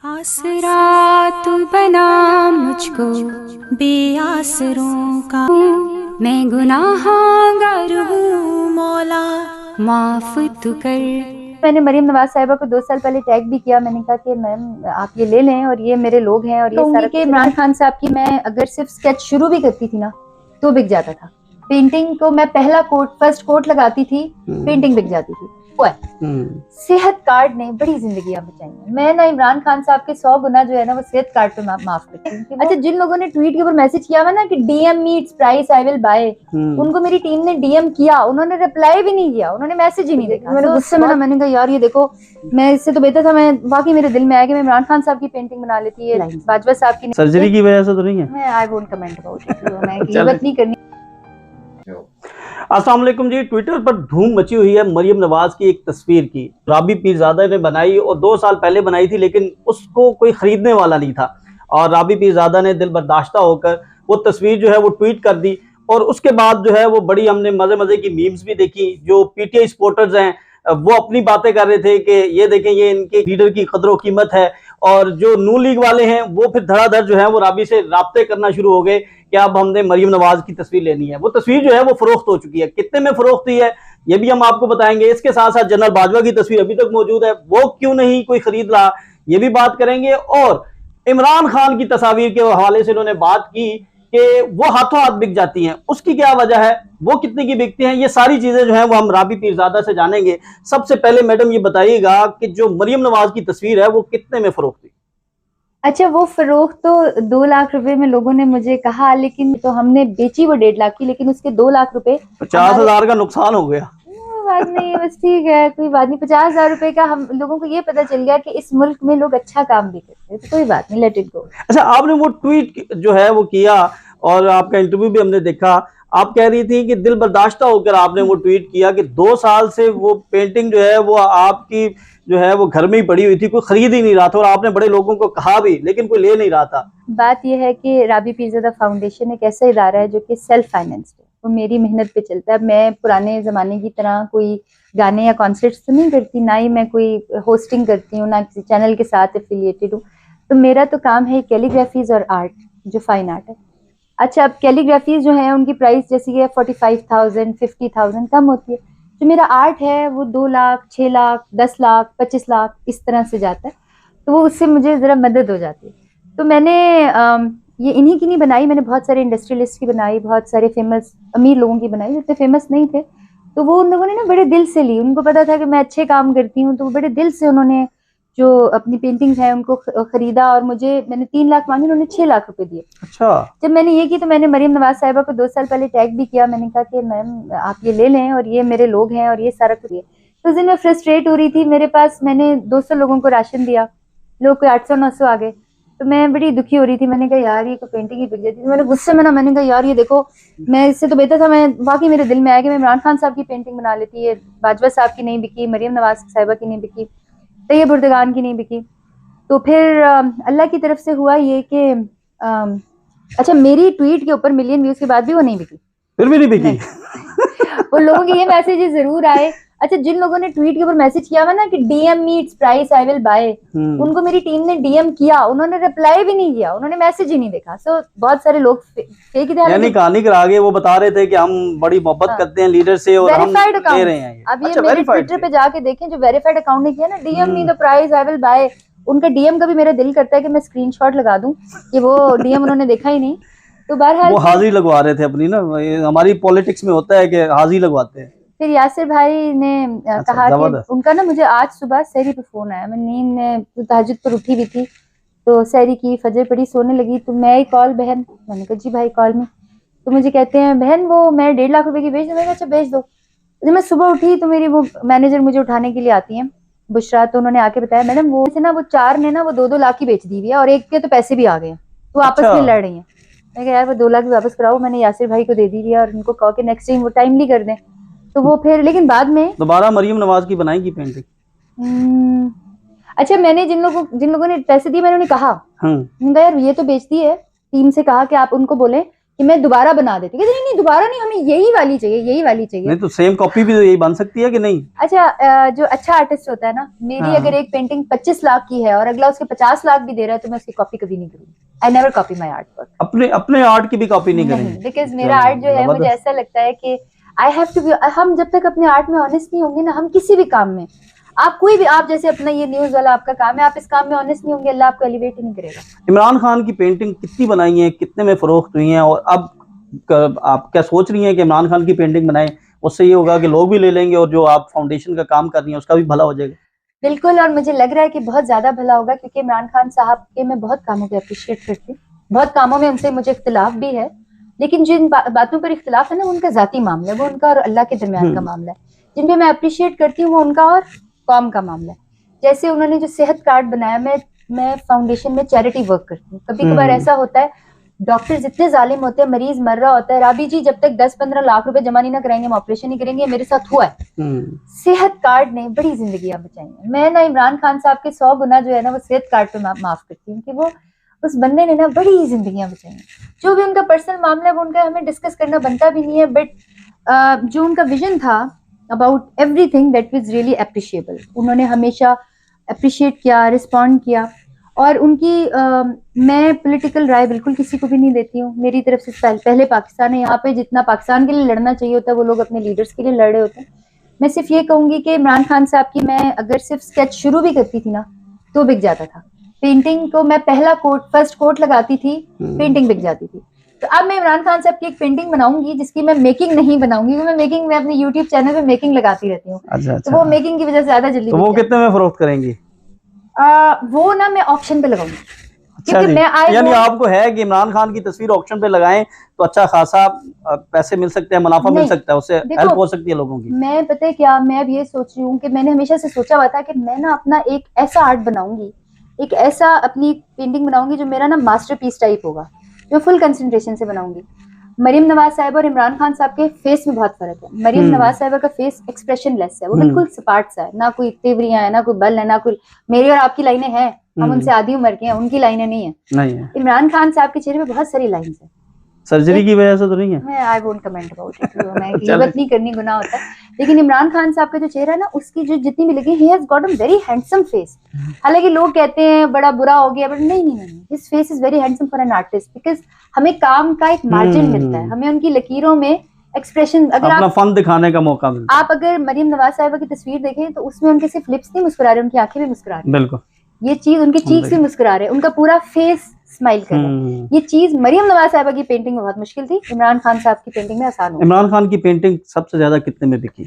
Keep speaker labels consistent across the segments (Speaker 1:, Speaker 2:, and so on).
Speaker 1: आसरा तू बना मुझको बेआसरों का, मैं गुनाहगार हूँ मौला माफ तू कर।
Speaker 2: मैंने मरीम नवाज साहिबा को 2 साल पहले टैग भी किया। मैंने कहा कि मैम आप ये ले लें और ये मेरे लोग हैं और ये सारा कि इमरान खान साहब की मैं अगर सिर्फ स्केच शुरू भी करती थी ना तो बिक जाता था। पेंटिंग को मैं पहला कोट फर्स्ट कोट लगाती थी, पेंटिंग बिक जाती थी। सेहत कार्ड ने बड़ी जिंदगी बचाई है। मैं ना इमरान खान साहब के 100 गुना जो है ना वो सेहत कार्ड पे माफ करती हूँ। अच्छा, जिन लोगों ने ट्वीट के ऊपर मैसेज किया हुआ ना कि DM me it's price I will buy, उनको मेरी टीम ने डीएम किया, उन्होंने रिप्लाई भी नहीं किया, उन्होंने मैसेज ही नहीं देखा। मेरे गुस्से में ना मैंने कहा यार ये देखो, मैं इससे तो बेहतर था, मैं वाकई मेरे दिल में आया कि मैं इमरान खान साहब की पेंटिंग बना लेती है, बाजवा साहब की।
Speaker 3: सर्जरी की वजह से तो नहीं है,
Speaker 2: मैं I won't comment about it, मैं गिबत नहीं करनी।
Speaker 3: अस्सलाम वालेकुम जी। ट्विटर पर धूम मची हुई है मरियम नवाज की एक तस्वीर की। राबी पीरजादा ने बनाई और 2 साल पहले बनाई थी, लेकिन उसको कोई खरीदने वाला नहीं था और राबी पीरजादा ने दिल बर्दाश्ता होकर वो तस्वीर जो है वो ट्वीट कर दी। और उसके बाद जो है वो बड़ी हमने मजे मजे की मीम्स भी देखी। जो पीटीआई सपोर्टर्स हैं वो अपनी बातें कर रहे थे कि ये देखें ये इनके लीडर की कदर कीमत है, और जो नू लीग वाले हैं वो फिर धड़ाधड़ जो है वो राबी से राब्ते करना शुरू हो गए कि अब हमने मरियम नवाज की तस्वीर लेनी है। वो तस्वीर जो है वो फरोख्त हो चुकी है। कितने में फरोख्त हुई है ये भी हम आपको बताएंगे। इसके साथ साथ जनरल बाजवा की तस्वीर अभी तक मौजूद है, वो क्यों नहीं कोई खरीद रहा ये भी बात करेंगे। और इमरान खान की तस्वीर के हवाले से उन्होंने बात की कि वो हाथों हाथ बिक जाती हैं, उसकी क्या वजह है, वो कितने की बिकती हैं, ये सारी चीजें जो है वो हम राबी पीरजादा से जानेंगे। सबसे पहले मैडम ये बताइएगा कि जो मरियम नवाज की तस्वीर है वो कितने में फरोख्त हुई?
Speaker 2: अच्छा, वो फरोख्त तो 2 लाख रुपए में लोगों ने मुझे कहा, लेकिन तो हमने बेची वो 1.5 लाख की, लेकिन उसके 2 लाख रुपए
Speaker 3: 50,000 का नुकसान हो गया।
Speaker 2: बात नहीं, बस ठीक है, कोई बात नहीं। 50,000 रुपए का हम लोगों को ये पता चल गया कि इस मुल्क में लोग अच्छा काम भी करते हैं, तो कोई बात नहीं, लेट इट गो।
Speaker 3: अच्छा, आपने वो ट्वीट जो है वो किया और आपका इंटरव्यू भी हमने देखा। आप कह रही थी कि दिल बर्दाश्ता होकर आपने वो ट्वीट किया कि 2 साल से वो पेंटिंग जो है वो आपकी जो है वो घर में ही पड़ी हुई थी, कोई खरीद ही नहीं रहा था, और आपने बड़े लोगों को कहा भी लेकिन कोई ले नहीं रहा था।
Speaker 2: बात यह है कि राबी पीरजादा फाउंडेशन एक ऐसा इदारा है जो कि सेल्फ फाइनेंस्ड है, वो मेरी मेहनत पे चलता है। मैं पुराने जमाने की तरह कोई गाने या कॉन्सर्ट्स तो नहीं करती, ना ही मैं कोई होस्टिंग करती हूँ, ना किसी चैनल के साथ एफिलिएटेड हूँ। तो मेरा तो काम है कैलीग्राफीज और आर्ट, जो फाइन आर्ट है। अच्छा, अब कैलीग्राफीज जो है उनकी प्राइस जैसी है 45,000 50,000 कम होती है। जो मेरा आर्ट है वो 2 लाख 6 लाख 10 लाख 25 लाख इस तरह से जाता है, तो वो उससे मुझे ज़रा मदद हो जाती है। तो मैंने ये इन्हीं की नहीं बनाई, मैंने बहुत सारे इंडस्ट्रियलिस्ट की बनाई, बहुत सारे फेमस अमीर लोगों की बनाई, जितने फेमस नहीं थे। तो वो उन लोगों ने ना बड़े दिल से ली, उनको पता था कि मैं अच्छे काम करती हूँ, तो वो बड़े दिल से उन्होंने जो अपनी पेंटिंग्स हैं उनको खरीदा, और मैंने 3 लाख मांगे, उन्होंने 6 लाख रुपए दिए।
Speaker 3: अच्छा,
Speaker 2: जब मैंने ये की तो मैंने मरियम नवाज साहिबा को 2 साल पहले टैग भी किया। मैंने कहा कि मैम आप ये ले लें और ये मेरे लोग हैं और ये सारा कुछ। तो उस दिन मैं फ्रस्ट्रेट हो रही थी, मेरे पास मैंने 200 लोगों को राशन दिया, लोग कोई 800-900 आ गए, तो मैं बड़ी दुखी हो रही थी। मैंने कहा यार ये कोई पेंटिंग ही बिक जाती थी। मैंने गुस्से में ना मैंने कहा यार ये देखो, मैं इससे तो बेहतर था, मैं वाकई मेरे दिल में आया कि मैं इमरान खान साहब की पेंटिंग बना लेती है, बाजवा साहब की नहीं बिकी, मरियम नवाज साहिबा की नहीं बिकी, तैयब बुर्दगान की नहीं बिकी। तो फिर अल्लाह की तरफ से हुआ ये कि अच्छा, मेरी ट्वीट के ऊपर मिलियन व्यूज के बाद भी वो नहीं बिकी,
Speaker 3: फिर भी नहीं बिकी।
Speaker 2: उन लोगों के ये मैसेजेस जरूर आए। अच्छा, जिन लोगों ने ट्वीट के ऊपर मैसेज किया हुआ ना कि DM me it's price I will buy, उनको मेरी टीम ने डीएम किया, उन्होंने रिप्लाई भी नहीं किया, उन्होंने मैसेज ही नहीं देखा। सो बहुत सारे लोग फेक ही
Speaker 3: यानी कहानी के आगे वो बता रहे थे कि हम बड़ी मोहब्बत करते हैं लीडर से और हम ले रहे हैं।
Speaker 2: अब ये मेरे ट्विटर पे जाके देखें, जो वेरीफाइड अकाउंट ने किया ना DM me the price I will buy, उनका डीएम का भी मेरा दिल करता है कि मैं स्क्रीनशॉट लगा दूं कि वो डीएम उन्होंने देखा ही नहीं। तो बहरहाल
Speaker 3: वो हाजिरी लगवा रहे थे अपनी ना, हमारी पॉलिटिक्स में होता है कि हाजिरी लगवाते हैं।
Speaker 2: फिर यासिर भाई ने कहा कि उनका ना, मुझे आज सुबह सहरी पे फोन आया, मैं नींद में तहज्जुद पर उठी हुई थी, तो सहरी की फजर पड़ी, सोने लगी, तो मैं ही कॉल बहन, मैंने कहा जी भाई कॉल में, तो मुझे कहते हैं बहन वो मैं 1.5 लाख रुपए की भेज दूँ। मैंने कहा अच्छा भेज दो। जब मैं सुबह उठी तो मेरी वो मैनेजर मुझे उठाने के लिए आती है, बुशरा, तो उन्होंने आके बताया मैडम वो से ना वो 4 ने ना वो 2-2 लाख की बेच दी हुई है और एक के तो पैसे भी आ गए हैं, तो आपस में लड़ रही हैं। मैं कहा यार वो 2 लाख वापस कराओ, मैंने यासिर भाई को दे दी है और उनको कहो कि नेक्स्ट टाइम वो टाइमली कर दें। तो वो फिर लेकिन बाद में
Speaker 3: दोबारा मरियम नवाज की बनाएगी पेंटिंग।
Speaker 2: अच्छा, मैंने जिन लोगों ने पैसे दिए मैंने उन्हें कहा यार ये तो बेचती है, टीम से कहा कि आप उनको बोले कि मैं दोबारा बना देती हूँ, नहीं नहीं दोबारा नहीं, हमें यही वाली चाहिए, यही वाली चाहिए।
Speaker 3: नहीं तो सेम कॉपी भी तो यही बन सकती है कि नहीं?
Speaker 2: अच्छा, जो अच्छा आर्टिस्ट होता है ना, मेरी
Speaker 3: हाँ।
Speaker 2: अगर एक पेंटिंग 25 लाख की है और अगला उसके 50 लाख भी दे रहा है तो मैं उसकी कॉपी कभी नहीं करूंगी। I never copy my art work.
Speaker 3: अपने अपने आर्ट की भी कॉपी नहीं करेंगे?
Speaker 2: बिकॉज मेरा आर्ट जो है, मुझे ऐसा लगता है कि आई हैव टू बी, हम जब तक अपने आर्ट में ऑनेस्ट नहीं होंगे ना, हम किसी भी काम में, आप कोई भी, आप जैसे अपना ये न्यूज वाला आपका काम है, आप इस काम में ऑनेस्ट नहीं होंगे, अल्लाह आपको एलिवेट ही नहीं करेगा।
Speaker 3: इमरान खान की पेंटिंग कितनी बनाई है, कितने में फरोख्त हुई हैं, और अब आप क्या सोच रही हैं कि इमरान खान की पेंटिंग बनाएं, उससे ये होगा कि लोग भी ले लेंगे और जो आप फाउंडेशन का काम कर रही हैं उसका भी भला हो जाएगा?
Speaker 2: बिल्कुल, और मुझे लग रहा है कि बहुत ज्यादा भला होगा, क्योंकि इमरान खान साहब के मैं बहुत कामों को अप्रिशिएट करती हूँ, बहुत कामों में उनसे मुझे इख्तिलाफ भी है, लेकिन जिन बातों पर इख्तिलाफ है ना, वो उनका जाती मामला है, वो उनका और अल्लाह के दरमियान का मामला है। जिन पे मैं अप्रिशिएट करती हूँ वो उनका और कौम का मामला है। जैसे उन्होंने जो सेहत कार्ड बनाया, मैं फाउंडेशन में चैरिटी वर्क करती हूँ। कभी कभार ऐसा होता है, डॉक्टर जितने जालिम होते हैं, मरीज मर रहा होता है, राबी जी जब तक 10-15 लाख रुपए जमा नहीं ना कराएंगे हम ऑपरेशन नहीं करेंगे, मेरे साथ हुआ है। सेहत कार्ड ने बड़ी जिंदगियां बचाई हैं। मैं ना इमरान खान साहब के 100 गुना जो है ना वो सेहत कार्ड पे माफ करती हूँ, कि वो उस बंदे ने ना बड़ी जिंदगियां बचाई हैं। जो भी उनका पर्सनल मामला है वो उनका हमें डिस्कस करना बनता भी नहीं है, बट जो उनका विजन था about everything that was really appreciable, उन्होंने हमेशा अप्रिशिएट किया, रिस्पॉन्ड किया। और उनकी मैं पॉलिटिकल राय बिल्कुल किसी को भी नहीं देती हूँ। मेरी तरफ से पहले पाकिस्तान है, यहाँ पे जितना पाकिस्तान के लिए लड़ना चाहिए होता है वो लोग अपने लीडर्स के लिए लड़ रहे होते हैं। मैं सिर्फ ये कहूंगी कि इमरान खान साहब की मैं अगर सिर्फ स्केच शुरू भी करती थी ना तो बिक जाता था। पेंटिंग को मैं पहला कोट, फर्स्ट कोट लगाती थी, पेंटिंग बिक जाती थी। तो अब मैं इमरान खान साहब की एक पेंटिंग बनाऊंगी जिसकी मैं मेकिंग नहीं बनाऊंगी, मैं मेकिंग में अपने यूट्यूब चैनल पे मेकिंग लगाती रहती हूँ।
Speaker 3: अच्छा।
Speaker 2: तो वो मेकिंग की वजह से ज्यादा जल्दी
Speaker 3: तो वो कितने में फरोख्त करेंगी?
Speaker 2: वो ना मैं ऑप्शन पे लगाऊंगी।
Speaker 3: अच्छा, यानी आपको है कि इमरान खान की तस्वीर ऑक्शन पे लगाएं तो अच्छा खासा पैसे मिल सकते हैं, मुनाफा मिल सकता है, उससे हेल्प हो सकती है लोगों की।
Speaker 2: मैं पता है क्या, मैं अब ये सोच रही हूँ कि मैंने हमेशा से सोचा हुआ था कि मैं ना अपना एक ऐसा आर्ट बनाऊंगी, एक ऐसा अपनी पेंटिंग बनाऊंगी जो मेरा ना मास्टरपीस टाइप होगा, जो फुल कंसंट्रेशन से बनाऊंगी। मरीम नवाज साहब और इमरान खान साहब के फेस में बहुत फर्क है। मरीम नवाज साहब का फेस एक्सप्रेशन लेस है, वो बिल्कुल सपाट सा है, ना कोई तेवरियां है, ना कोई बल है, ना कोई मेरी और आपकी लाइनें हैं, हम उनसे आधी उम्र के हैं, उनकी लाइनें नहीं है। इमरान खान साहब के चेहरे पे बहुत सारी लाइन्स है।
Speaker 3: सर्जरी की वजह से तो नहीं है?
Speaker 2: मैं I won't comment about it, मैं गिबत नहीं करनी, गुनाह होता है। लेकिन इमरान खान साहब का जो चेहरा है ना, उसकी जो जितनी भी लगी, he has got a very handsome face. हालांकि लोग कहते हैं बड़ा बुरा हो गया, बट नहीं, his face is very handsome for an artist, because हमें काम का एक मार्जिन मिलता है, हमें उनकी लकीरों में एक्सप्रेशन, अगर
Speaker 3: अपना फन दिखाने का मौका मिलता है।
Speaker 2: आप अगर मरीम नवाज साहिबा की तस्वीर देखें तो उसमें उनके सिर्फ लिप्स नहीं मुस्कुरा रहे, उनकी आंखें भी मुस्कुरा रही।
Speaker 3: बिल्कुल,
Speaker 2: ये चीज, उनके चीक्स भी मुस्कुरा रहे, उनका पूरा फेस स्माइल कर रहा है। ये चीज मरीम नवाज साहिबा की पेंटिंग में बहुत मुश्किल थी, इमरान खान साहब की पेंटिंग में आसान हो।
Speaker 3: इमरान खान की पेंटिंग सबसे ज्यादा कितने में बिकी?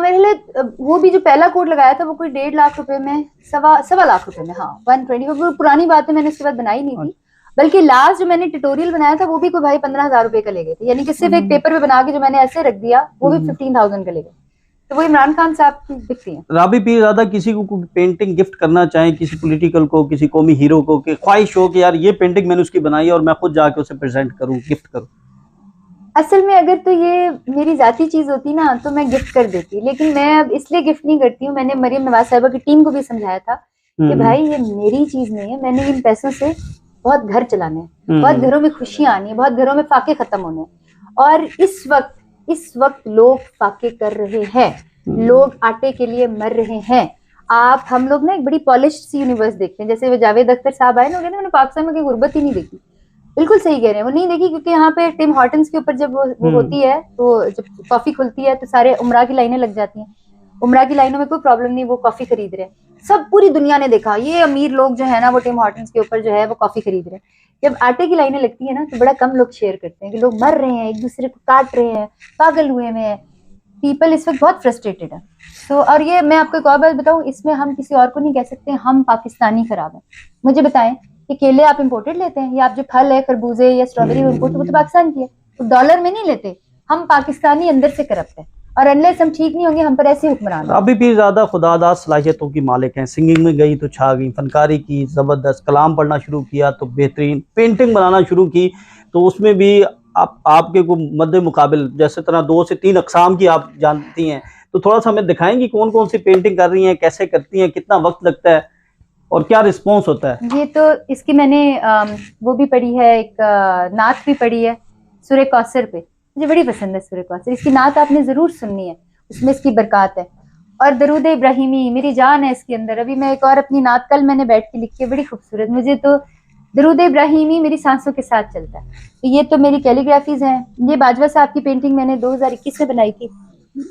Speaker 2: मेरे लिए वो भी जो पहला कोट लगाया था वो कोई 1.5 लाख रुपए में, सवा लाख रुपए में, हाँ 120। वो पुरानी बात है, मैंने उसके बाद बनाई नहीं थी, बल्कि लास्ट जो मैंने ट्यूटोरियल बनाया था वो भी कोई भाई 15,000 रुपए का ले गए थे, यानी कि सिर्फ एक पेपर पे बना के जो मैंने ऐसे रख दिया वो भी 15,000 का ले गए। तो वो इमरान खान साहब की बिकती है।
Speaker 3: राबी पीरजादा किसी को पेंटिंग गिफ्ट करना चाहे, किसी पॉलिटिकल को, किसी कौमी हीरो को, कि ख्वाहिश हो कि यार ये पेंटिंग मैंने उसकी बनाई है और मैं खुद जाके उसे प्रेजेंट करूं, गिफ्ट करूं?
Speaker 2: असल में अगर तो ये मेरी जाती चीज होती ना तो मैं गिफ्ट कर देती, लेकिन मैं अब इसलिए गिफ्ट नहीं करती हूँ। मैंने मरीम नवाज साहिबा की टीम को भी समझाया था कि भाई ये मेरी चीज नहीं है, मैंने इन पैसों से बहुत घर चलाने हैं, बहुत घरों में खुशियां आनी है, बहुत घरों में फाके खत्म होने हैं। और इस वक्त लोग फाके कर रहे हैं, लोग आटे के लिए मर रहे हैं। हम लोग ना एक बड़ी पॉलिश्ड सी यूनिवर्स देखते हैं, जैसे वो जावेद अख्तर साहब आए ना, कहते मैंने पाकिस्तान में कोई गुर्बत ही नहीं देखी। बिल्कुल सही कह रहे हैं, वो नहीं देखी, क्योंकि यहाँ पे टिम हॉर्टन्स के ऊपर जब वो होती है तो जब कॉफी खुलती है तो सारे उमरा की लाइनें लग जाती हैं। उमरा की लाइनों में कोई प्रॉब्लम नहीं, वो कॉफी खरीद रहे हैं, सब पूरी दुनिया ने देखा, ये अमीर लोग जो है ना वो टिम हॉर्टन्स के ऊपर जो है वो कॉफी खरीद रहे हैं। जब आटे की लाइनें लगती है ना तो बड़ा कम लोग शेयर करते हैं कि लोग मर रहे हैं, एक दूसरे को काट रहे हैं, पागल हुए में है। पीपल इस वक्त बहुत फ्रस्ट्रेटेड है। तो और ये मैं आपको एक और बात बताऊं, इसमें हम किसी और को नहीं कह सकते, हम पाकिस्तानी खराब है। मुझे बताएं कि केले आप इंपोर्टेड लेते हैं, या आप जो फल है खरबूजे या स्ट्रॉबेरी इंपोर्ट, वो तो पाकिस्तान की है, तो डॉलर में नहीं लेते। हम पाकिस्तानी अंदर से करप्ट है, और अनलेस हम ठीक नहीं होंगे हम पर ऐसे हुक्मरान।
Speaker 3: अभी भी ज्यादा खुदादार सलाहियतों की मालिक हैं। सिंगिंग में गई तो छा गई, फनकारी की जबरदस्त, कलाम पढ़ना शुरू किया तो बेहतरीन, पेंटिंग बनाना शुरू की तो उसमें भी आपके को मद्दे मुकाबिल जैसे तरह 2 से 3 अकसाम की आप जानती हैं, तो थोड़ा सा हमें दिखाएंगी कौन कौन सी पेंटिंग कर रही हैं, कैसे करती हैं, कितना वक्त लगता है? और क्या रिस्पॉन्स होता है?
Speaker 2: ये तो इसकी मैंने वो भी पढ़ी है, एक नात भी पढ़ी है सूरह कौसर पे, मुझे बड़ी पसंद है सूरह कौसर। इसकी नात आपने जरूर सुननी है, उसमें इसकी बरकत है। और दरूद इब्राहिमी मेरी जान है इसके अंदर। अभी मैं एक और अपनी नात कल मैंने बैठ के लिखी है, बड़ी खूबसूरत। मुझे तो दरूद इब्राहिमी मेरी सांसों के साथ चलता है। तो ये तो मेरी कैलीग्राफीज हैं। ये बाजवा साहब की पेंटिंग मैंने 2021 में बनाई थी।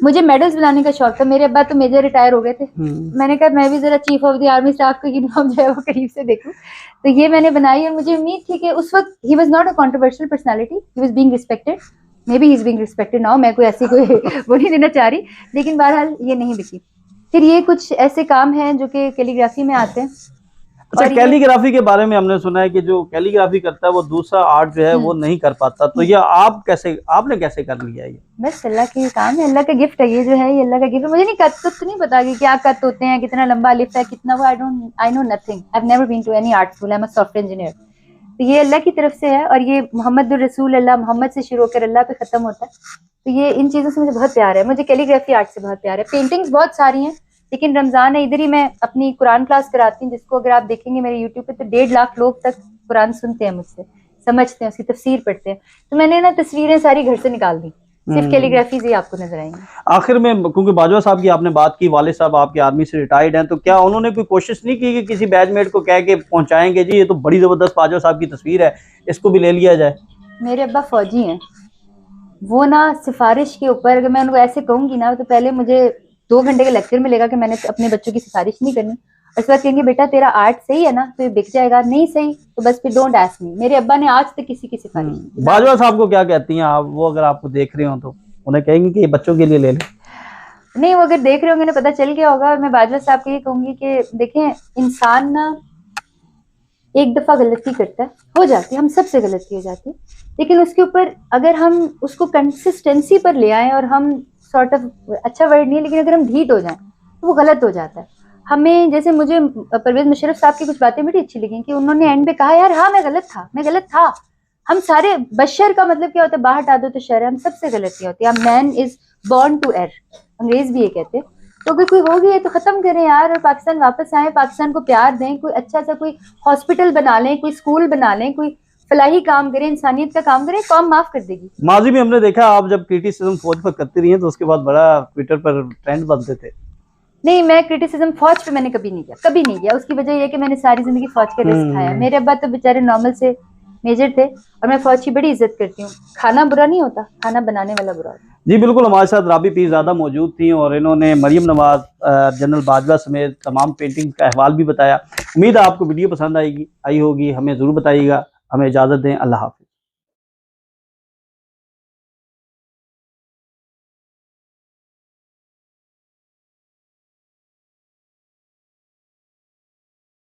Speaker 2: मुझे मेडल्स बनाने का शौक था। मेरे अब्बा तो मेजर रिटायर हो गए थे, मैंने कहा मैं भी जरा chief of the army staff का यूनिफॉर्म जो है वो करीब से देखूं। तो ये मैंने बनाई और मुझे उम्मीद थी कि उस वक्त he was not a controversial personality, he was being respected, may be he is being respected now. मैं कोई ऐसी कोई वो नहीं देना चाह रही, लेकिन बहरहाल ये नहीं बिकी। फिर ये कुछ ऐसे काम हैं जो कि कैलीग्राफी में आते हैं।
Speaker 3: अच्छा, कैलीग्राफी के बारे में हमने सुना है कि जो कैलीग्राफी करता है वो दूसरा आर्ट जो है वो नहीं कर पाता, तो ये आपने कैसे कर लिया ये?
Speaker 2: बस अल्लाह के काम है, अल्लाह का गिफ्ट है ये जो है, ये अल्लाह का गिफ्ट है। मुझे नहीं कत तो नहीं पता कि क्या कत होते हैं, कितना लंबा लिफ्ट है, कितना वो, I know nothing. I have never been to any art school, I am a software engineer. तो ये अल्लाह की तरफ से है और ये मोहम्मद रसूल अल्लाह, मोहम्मद से शुरू होकर अल्लाह पे खत्म होता है। तो ये इन चीज़ों से मुझे बहुत प्यार है। मुझे कैलीग्राफी आर्ट से बहुत प्यार है। पेंटिंग्स बहुत सारी हैं, लेकिन रमज़ान है, इधर ही मैं अपनी कुरान क्लास कराती हूँ, जिसको अगर आप देखेंगे मेरे यूट्यूब पे तो 1.5 लाख लोग तक कुरान सुनते हैं मुझसे, समझते हैं, उसकी तफसीर पढ़ते हैं। तो मैंने ना तस्वीरें सारी घर से निकाल दी, सिर्फ कैलीग्राफी से आपको नजर आएंगी।
Speaker 3: आखिर में, क्योंकि बाजवा साहब की आपने बात की, वाले साहब आपके आर्मी से रिटायर्ड हैं, तो क्या उन्होंने कोई कोशिश नहीं की कि किसी बैचमेट को कह के पहुंचाएंगे जी ये तो बड़ी जबरदस्त बाजवा साहब की तस्वीर है, इसको भी ले लिया जाए?
Speaker 2: मेरे अब्बा फौजी हैं, वो ना सिफारिश के ऊपर, अगर मैं उनको ऐसे कहूंगी ना तो पहले मुझे 2 घंटे का लेक्चर मिलेगा कि मैंने अपने बच्चों की सिफारिश नहीं करनी। और इस बात कहेंगे बेटा तेरा आर्ट सही है ना तो ये बिक जाएगा, नहीं सही तो बस फिर डोंट आस्क मी। मेरे अब्बा ने आज तक किसी की सिफारिश नहीं की।
Speaker 3: बाजवा साहब को क्या कहती हैं आप? वो अगर आपको देख रहे हो तो उन्हें कहेंगे कि ये बच्चों के लिए ले लें?
Speaker 2: नहीं, वो अगर देख रहे होंगे ना पता चल गया होगा। और मैं बाजवा साहब को ये कहूंगी कि देखें, इंसान ना एक दफा गलती करता है, हो जाती है, हम सबसे गलती हो जाती है, लेकिन उसके ऊपर अगर हम उसको कंसिस्टेंसी पर ले आए और हम सॉर्ट ऑफ, अच्छा वर्ड नहीं है लेकिन अगर हम ढीठ हो जाएं तो वो गलत हो जाता है। हमें, जैसे मुझे परवेज मुशर्रफ साहब की कुछ बातें बड़ी अच्छी लगी कि उन्होंने एंड पे कहा यार हाँ मैं गलत था। हम सारे, बशर का मतलब क्या होता है, बाहर हटा दो तो शर है, हम सबसे गलतियां होती है। Man is born to error, अंग्रेज भी ये कहते हैं। तो अगर कोई हो गई है तो खत्म करें यार और पाकिस्तान वापस आए, पाकिस्तान को प्यार दें, कोई अच्छा सा कोई हॉस्पिटल बना लें, कोई स्कूल बना लें, कोई फलाही काम करें, इंसानियत का काम करें, कौम माफ कर देगी।
Speaker 3: माजी में हमने देखा आप जब क्रिटिसिज्म फौज पर करती रही हैं तो उसके बाद बड़ा ट्विटर पर ट्रेंड बनते थे।
Speaker 2: नहीं, मैं क्रिटिसिज्म फौज पे मैंने कभी नहीं किया। उसकी वजह यह है कि मैंने सारी जिंदगी फौज का रिस्क खाया। मेरे अब्बा तो बेचारे नॉर्मल से मेजर थे और मैं फौज की बड़ी इज्जत करती हूँ। खाना बुरा नहीं होता, खाना बनाने वाला बुरा होता। जी
Speaker 3: बिल्कुल, हमारे साथ राबी पीरज़ादा मौजूद थी और इन्होंने मरियम नवाज, जनरल बाजवा समेत तमाम पेंटिंग का अहवाल भी बताया। उम्मीद है आपको वीडियो पसंद आई होगी, हमें ज़रूर बताइएगा। हमें इजाज़त दें, अल्लाह हाफ़िज़।